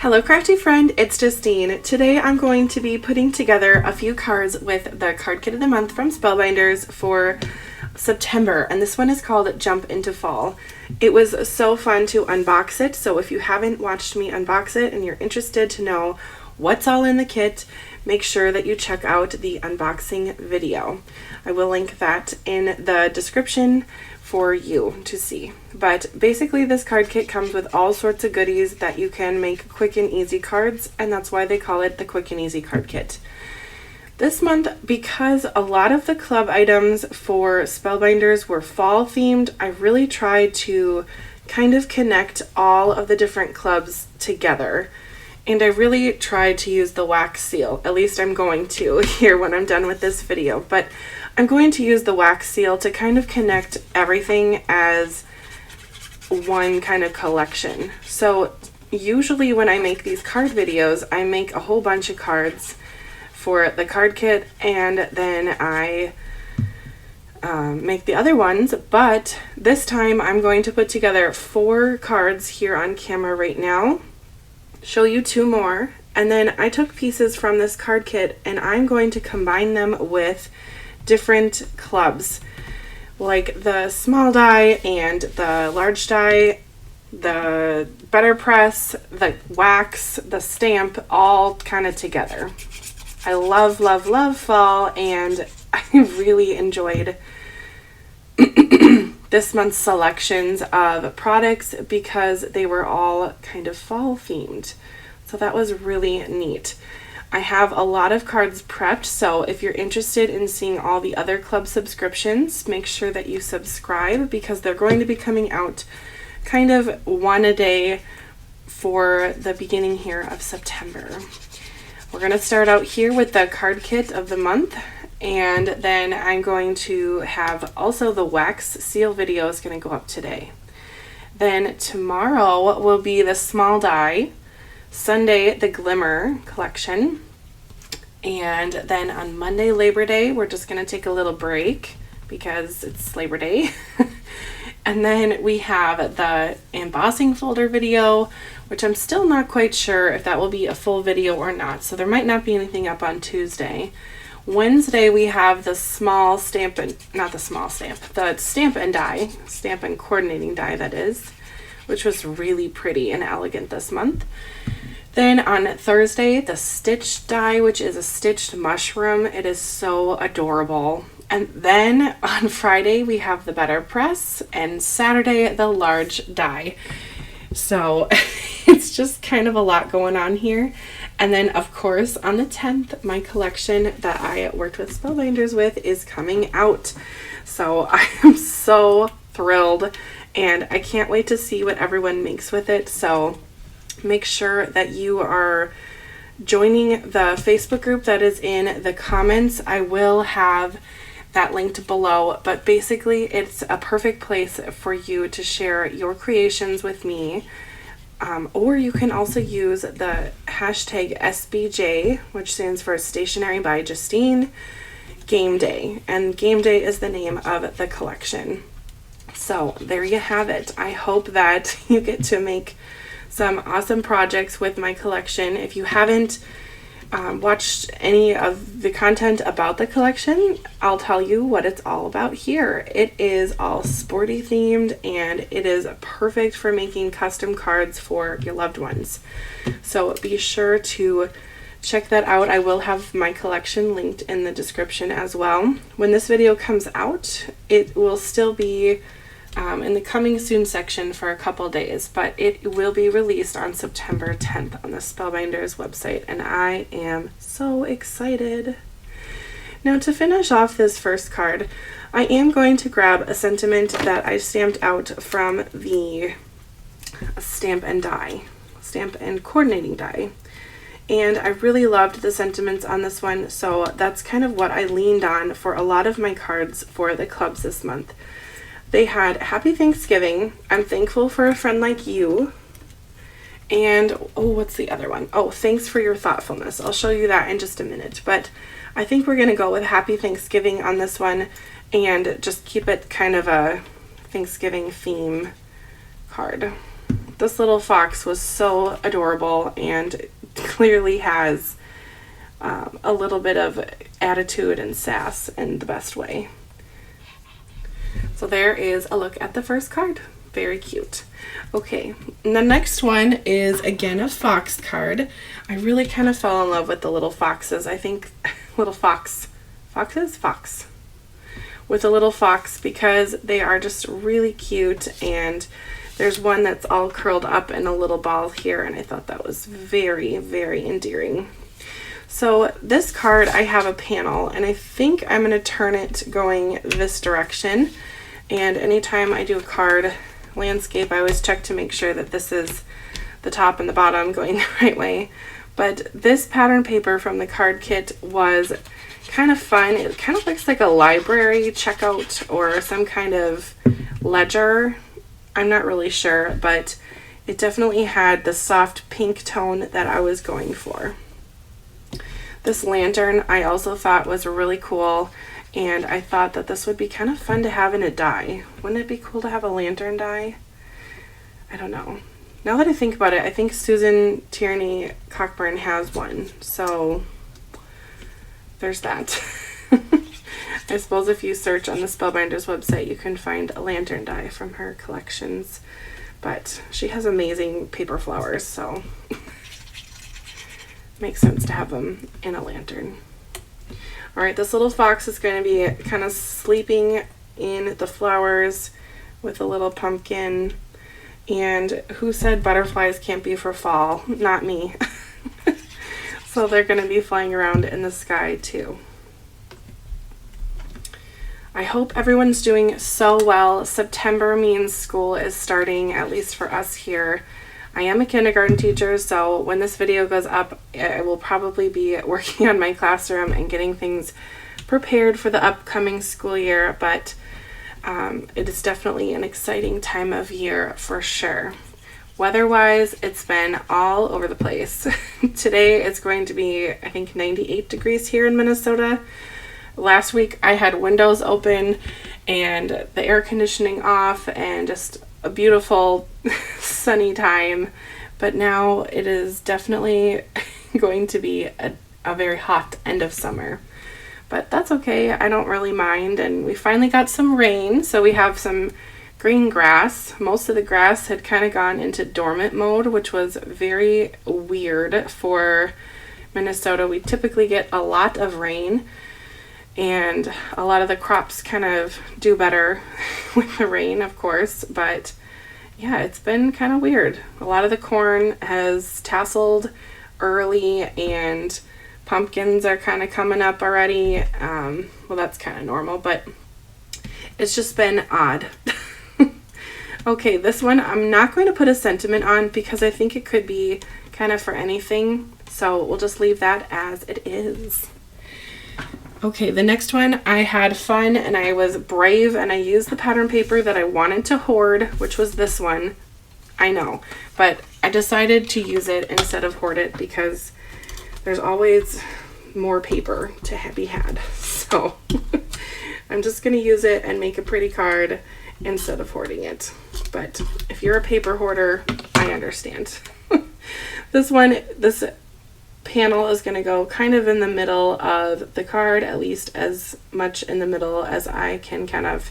Hello Crafty friend, it's Justine. Today I'm going to be putting together a few cards with the card kit of the month from Spellbinders for September, and this one is called Jump into Fall. It was so fun to unbox it, so if you haven't watched me unbox it and you're interested to know what's all in the kit, make sure that you check out the unboxing video. I will link that in the description for you to see. But basically this card kit comes with all sorts of goodies that you can make quick and easy cards, and that's why they call it the Quick and Easy Card Kit. This month, because a lot of the club items for Spellbinders were fall themed, I really tried to kind of connect all of the different clubs together. And I really tried to use the wax seal. At least I'm going to here when I'm done with this video. But I'm going to use the wax seal to kind of connect everything as one kind of collection. So usually when I make these card videos, I make a whole bunch of cards for the card kit, and then I make the other ones. But this time I'm going to put together 4 cards here on camera right now, show you 2 more, and then I took pieces from this card kit and I'm going to combine them with different clubs, like the small die and the large die, the better press, the wax, the stamp, all kind of together. I love, love, love fall, and I really enjoyed this month's selections of products because they were all kind of fall themed. So that was really neat. I have a lot of cards prepped, so if you're interested in seeing all the other club subscriptions, make sure that you subscribe because they're going to be coming out kind of one a day for the beginning here of September. We're going to start out here with the card kit of the month, and then I'm going to have also the wax seal video is going to go up today. Then tomorrow will be the small die, Sunday the glimmer collection, and then on Monday, Labor Day, we're just going to take a little break because it's Labor Day. And then we have the embossing folder video, which I'm still not quite sure if that will be a full video or not, so there might not be anything up on Tuesday. Wednesday we have the small stamp and the stamp and die, stamp and coordinating die, that is, which was really pretty and elegant this month. Then on Thursday, the stitch die, which is a stitched mushroom. It is so adorable. And then on Friday we have the better press, and Saturday the large die. So it's just kind of a lot going on here. And then of course on the 10th, my collection that I worked with Spellbinders with is coming out. So I am so thrilled and I can't wait to see what everyone makes with it. So make sure that you are joining the Facebook group that is in the comments. I will have that linked below, but basically it's a perfect place for you to share your creations with me, or you can also use the hashtag SBJ, which stands for Stationery by Justine Game Day, and Game Day is the name of the collection. So there you have it. I hope that you get to make some awesome projects with my collection. If you haven't watched any of the content about the collection, I'll tell you what it's all about here. It is all sporty themed, and it is perfect for making custom cards for your loved ones. So be sure to check that out. I will have my collection linked in the description as well. When this video comes out, it will still be in the coming soon section for a couple days, but it will be released on September 10th on the Spellbinders website, and I am so excited. Now, to finish off this first card, I am going to grab a sentiment that I stamped out from the stamp and coordinating die, and I really loved the sentiments on this one, so that's kind of what I leaned on for a lot of my cards for the clubs this month. They had Happy Thanksgiving, I'm thankful for a friend like you, and what's the other one? Oh, thanks for your thoughtfulness. I'll show you that in just a minute, but I think we're going to go with Happy Thanksgiving on this one and just keep it kind of a Thanksgiving theme card. this little fox was so adorable and clearly has a little bit of attitude and sass in the best way. So there is a look at the first card. Very cute. Okay, and the next one is again a fox card. I really kind of fell in love with the little foxes. I think little fox with a little fox because they are just really cute, and there's one that's all curled up in a little ball here, and I thought that was very, very endearing. So this card, I have a panel, and I think I'm going to turn it going this direction. And anytime I do a card landscape, I always check to make sure that this is the top and the bottom going the right way. But this pattern paper from the card kit was kind of fun. It kind of looks like a library checkout or some kind of ledger. I'm not really sure, but it definitely had the soft pink tone that I was going for. This lantern I also thought was really cool, and I thought that this would be kind of fun to have in a die. Wouldn't it be cool to have a lantern die? I don't know. Now that I think about it, I think Susan Tierney Cockburn has one, so there's that. I suppose if you search on the Spellbinders website, you can find a lantern die from her collections, but she has amazing paper flowers, so makes sense to have them in a lantern. All right, this little fox is going to be kind of sleeping in the flowers with a little pumpkin. And who said butterflies can't be for fall? Not me. So they're going to be flying around in the sky too. I hope everyone's doing so well. September means school is starting, at least for us here. I am a kindergarten teacher, so when this video goes up, I will probably be working on my classroom and getting things prepared for the upcoming school year, but it is definitely an exciting time of year for sure. Weather-wise, it's been all over the place. Today it's going to be, I think, 98 degrees here in Minnesota. Last week I had windows open and the air conditioning off and just a beautiful sunny time, but now it is definitely going to be a very hot end of summer, but that's okay. I don't really mind, and we finally got some rain, so we have some green grass. Most of the grass had kind of gone into dormant mode, which was very weird for Minnesota. We typically get a lot of rain, and a lot of the crops kind of do better with the rain, of course, but yeah, it's been kind of weird. A lot of the corn has tasseled early, and pumpkins are kind of coming up already. Well, that's kind of normal, but it's just been odd. Okay, this one I'm not going to put a sentiment on because I think it could be kind of for anything, so we'll just leave that as it is. Okay, the next one, I had fun and I was brave and I used the pattern paper that I wanted to hoard, which was this one. I know, but I decided to use it instead of hoard it because there's always more paper to be had. So I'm just going to use it and make a pretty card instead of hoarding it. But if you're a paper hoarder, I understand. This panel is going to go kind of in the middle of the card, at least as much in the middle as I can kind of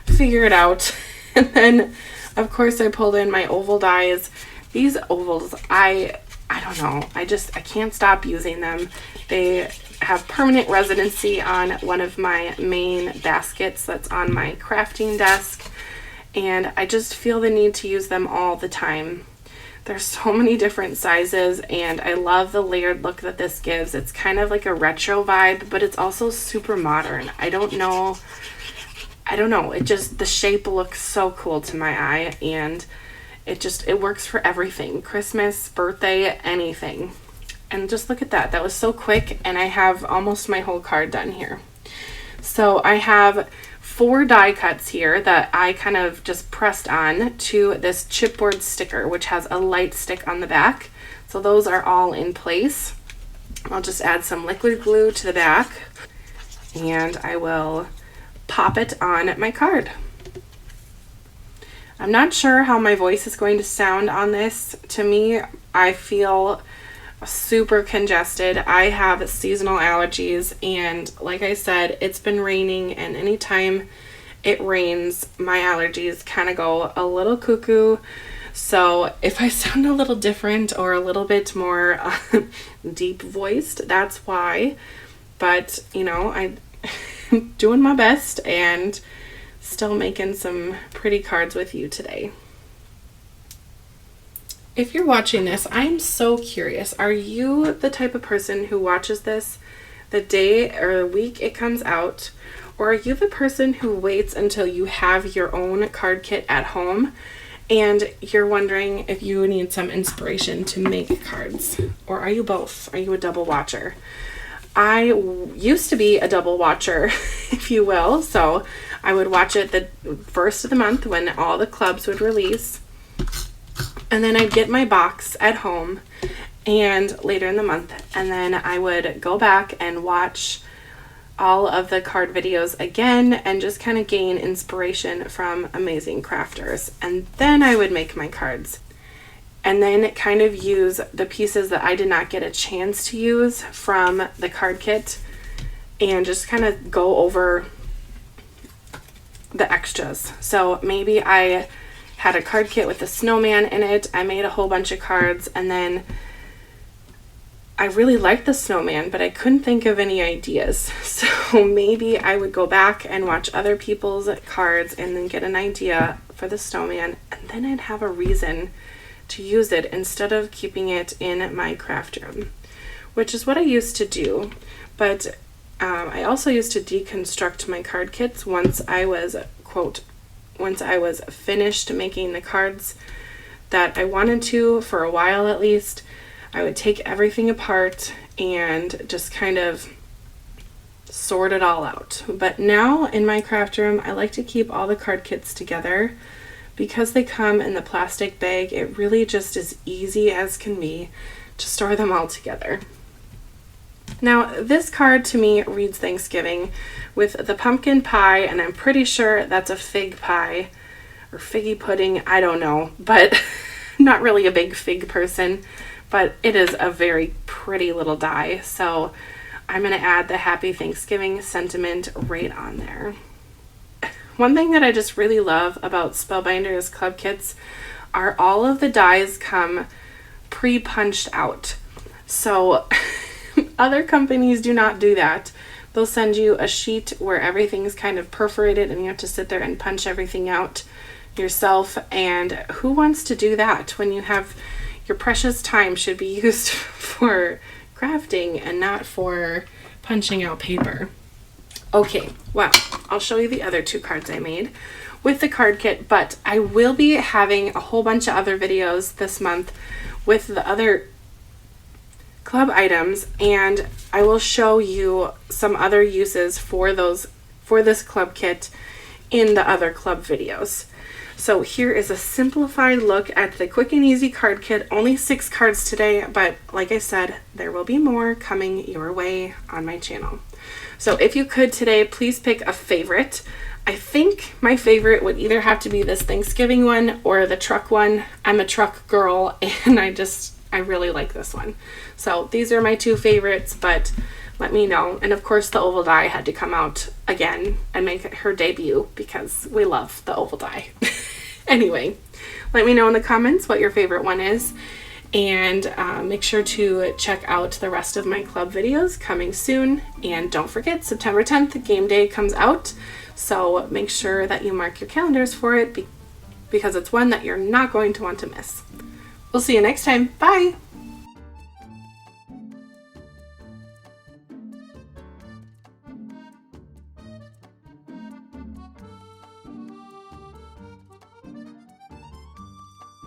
figure it out. And then, of course, I pulled in my oval dies. These ovals, I don't know, I can't stop using them. They have permanent residency on one of my main baskets that's on my crafting desk, and I just feel the need to use them all the time. There's so many different sizes, and I love the layered look that this gives. It's kind of like a retro vibe, but it's also super modern. I don't know, the shape looks so cool to my eye, and it works for everything. Christmas, birthday, anything. And just look at that. That was so quick, and I have almost my whole card done here. So I have 4 die cuts here that I kind of just pressed on to this chipboard sticker, which has a light stick on the back. So those are all in place. I'll just add some liquid glue to the back, and I will pop it on my card. I'm not sure how my voice is going to sound on this. To me, I feel super congested. I have seasonal allergies, and like I said, it's been raining, and anytime it rains, my allergies kind of go a little cuckoo. So if I sound a little different or a little bit more deep voiced, that's why. But you know, I'm doing my best and still making some pretty cards with you today. If you're watching this, I'm so curious. Are you the type of person who watches this the day or the week it comes out? Or are you the person who waits until you have your own card kit at home and you're wondering if you need some inspiration to make cards? Or are you both? Are you a double watcher? I used to be a double watcher, if you will. So I would watch it the first of the month when all the clubs would release. And then I'd get my box at home and later in the month. And then I would go back and watch all of the card videos again and just kind of gain inspiration from amazing crafters. And then I would make my cards. And then kind of use the pieces that I did not get a chance to use from the card kit and just kind of go over the extras. So maybe I had a card kit with a snowman in it. I made a whole bunch of cards, and then I really liked the snowman, but I couldn't think of any ideas. So maybe I would go back and watch other people's cards and then get an idea for the snowman, and then I'd have a reason to use it instead of keeping it in my craft room, which is what I used to do. But I also used to deconstruct my card kits once I was, quote, once I was finished making the cards that I wanted to, for a while at least. I would take everything apart and just kind of sort it all out. But now in my craft room, I like to keep all the card kits together. Because they come in the plastic bag, it really just is easy as can be to store them all together. Now, this card to me reads Thanksgiving with the pumpkin pie, and I'm pretty sure that's a fig pie or figgy pudding, I don't know, but I'm not really a big fig person, but it is a very pretty little die, so I'm going to add the Happy Thanksgiving sentiment right on there. One thing that I just really love about Spellbinders club kits are all of the dies come pre-punched out. So other companies do not do that. They'll send you a sheet where everything's kind of perforated and you have to sit there and punch everything out yourself. And who wants to do that when you have your precious time should be used for crafting and not for punching out paper? Okay, well, I'll show you the other two cards I made with the card kit, but I will be having a whole bunch of other videos this month with the other club items, and I will show you some other uses for this club kit in the other club videos. So here is a simplified look at the quick and easy card kit. Only 6 cards today, but like I said, there will be more coming your way on my channel. So if you could today, please pick a favorite. I think my favorite would either have to be this Thanksgiving one or the truck one. I'm a truck girl and I really like this one. So these are my 2 favorites, but let me know. And of course the oval die had to come out again and make her debut because we love the oval die. Anyway, let me know in the comments what your favorite one is. And make sure to check out the rest of my club videos coming soon. And don't forget, September 10th, game day comes out. So make sure that you mark your calendars for it because it's one that you're not going to want to miss. We'll see you next time. Bye!